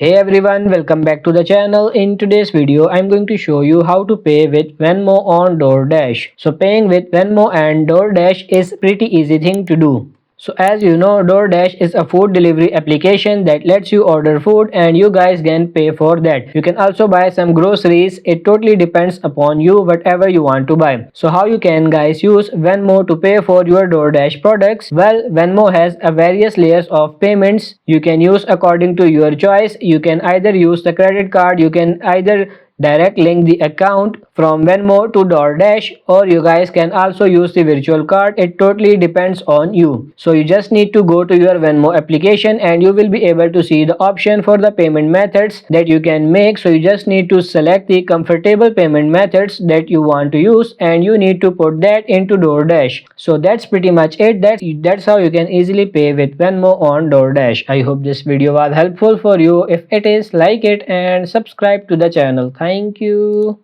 Hey everyone, welcome back to the channel. In today's video, I'm going to show you how to pay with Venmo on Doordash. So paying with Venmo and Doordash is pretty easy thing to do. So as you know, Doordash is a food delivery application that lets you order food and you guys can pay for that. You can also buy some groceries. It totally depends upon you whatever you want to buy. So how you can guys use Venmo to pay for your Doordash products? Well, Venmo has a various layers of payments you can use according to your choice. You can either use the credit card, you can either direct link the account from Venmo to Doordash, or you guys can also use the virtual card. It totally depends on you. So you just need to go to your Venmo application and you will be able to see the option for the payment methods that you can make. So you just need to select the comfortable payment methods that you want to use and you need to put that into Doordash. So that's pretty much it. That's how you can easily pay with Venmo on Doordash. I hope this video was helpful for you. If it is, like it and subscribe to the channel. Thank you.